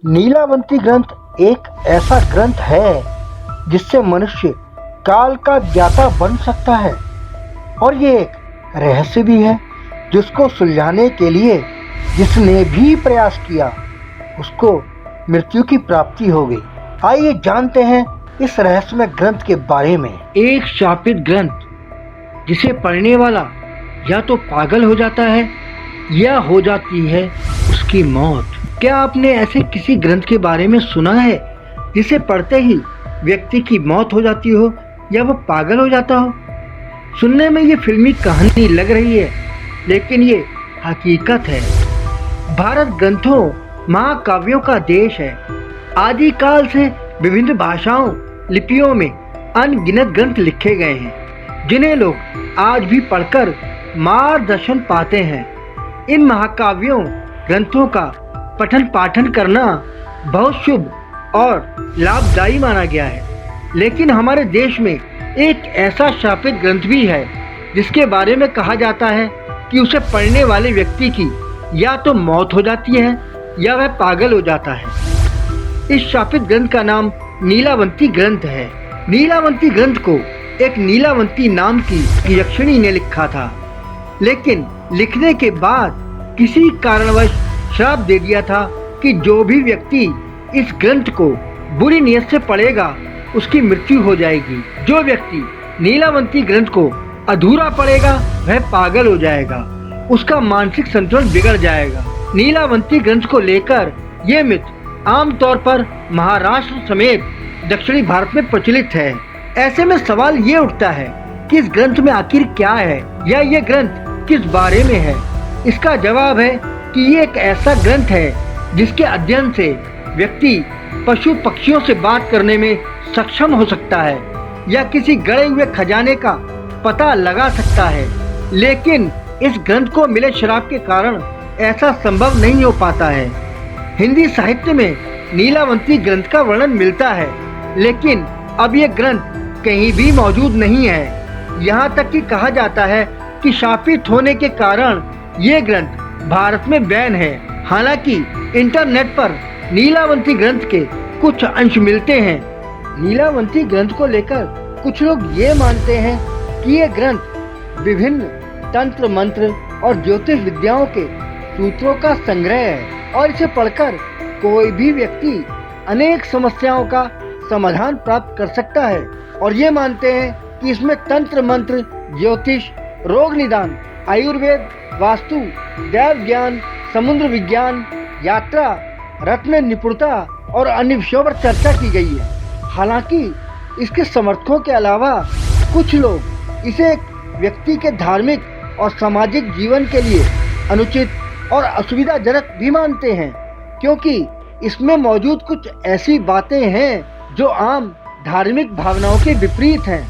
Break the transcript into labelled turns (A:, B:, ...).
A: नीलावंती ग्रंथ एक ऐसा ग्रंथ है जिससे मनुष्य काल का ज्ञाता बन सकता है और ये एक रहस्य भी है जिसको सुलझाने के लिए जिसने भी प्रयास किया उसको मृत्यु की प्राप्ति हो गई। आइए जानते हैं इस रहस्यमय ग्रंथ के बारे में। एक शापित ग्रंथ जिसे पढ़ने वाला या तो पागल हो जाता है या हो जाती है उसकी मौत। क्या आपने ऐसे किसी ग्रंथ के बारे में सुना है जिसे पढ़ते ही व्यक्ति की मौत हो जाती हो या वह पागल हो जाता हो? सुनने में ये फिल्मी कहानी लग रही है लेकिन ये हकीकत है। भारत ग्रंथों महाकाव्यों का देश है। आदिकाल से विभिन्न भाषाओं लिपियों में अनगिनत ग्रंथ लिखे गए हैं जिन्हें लोग आज भी पढ़कर मार्गदर्शन पाते हैं। इन महाकाव्यों ग्रंथों का पठन पाठन करना बहुत शुभ और लाभदायी माना गया है, लेकिन हमारे देश में एक ऐसा शापित ग्रंथ भी है जिसके बारे में कहा जाता है कि उसे पढ़ने वाले व्यक्ति की या तो मौत हो जाती है या वह पागल हो जाता है। इस शापित ग्रंथ का नाम नीलावंती ग्रंथ है। नीलावंती ग्रंथ को एक नीलावंती नाम की यक्षिणी ने लिखा था, लेकिन लिखने के बाद किसी कारणवश श्राप दे दिया था कि जो भी व्यक्ति इस ग्रंथ को बुरी नीयत से पढ़ेगा उसकी मृत्यु हो जाएगी। जो व्यक्ति नीलावंती ग्रंथ को अधूरा पढ़ेगा वह पागल हो जाएगा, उसका मानसिक संतुलन बिगड़ जाएगा। नीलावंती ग्रंथ को लेकर ये मिथ आमतौर पर महाराष्ट्र समेत दक्षिणी भारत में प्रचलित है। ऐसे में सवाल ये उठता है कि इस ग्रंथ में आखिर क्या है या ये ग्रंथ किस बारे में है। इसका जवाब है कि ये एक ऐसा ग्रंथ है जिसके अध्ययन से व्यक्ति पशु पक्षियों से बात करने में सक्षम हो सकता है या किसी गड़े हुए खजाने का पता लगा सकता है, लेकिन इस ग्रंथ को मिले श्राप के कारण ऐसा संभव नहीं हो पाता है। हिंदी साहित्य में नीलावंती ग्रंथ का वर्णन मिलता है, लेकिन अब ये ग्रंथ कहीं भी मौजूद नहीं है। यहाँ तक कि कहा जाता है कि शापित होने के कारण ये ग्रंथ भारत में बैन है। हालांकि इंटरनेट पर नीलावंती ग्रंथ के कुछ अंश मिलते हैं। नीलावंती ग्रंथ को लेकर कुछ लोग ये मानते हैं कि ये ग्रंथ विभिन्न तंत्र मंत्र और ज्योतिष विद्याओं के सूत्रों का संग्रह है और इसे पढ़कर कोई भी व्यक्ति अनेक समस्याओं का समाधान प्राप्त कर सकता है। और ये मानते हैं कि इसमें तंत्र मंत्र, ज्योतिष, रोग निदान, आयुर्वेद, वास्तु, दैव ज्ञान, समुद्र विज्ञान, यात्रा, रत्न निपुणता और अन्य विषयों पर चर्चा की गई है। हालांकि इसके समर्थकों के अलावा कुछ लोग इसे एक व्यक्ति के धार्मिक और सामाजिक जीवन के लिए अनुचित और असुविधाजनक भी मानते हैं, क्योंकि इसमें मौजूद कुछ ऐसी बातें हैं जो आम धार्मिक भावनाओं के विपरीत हैं।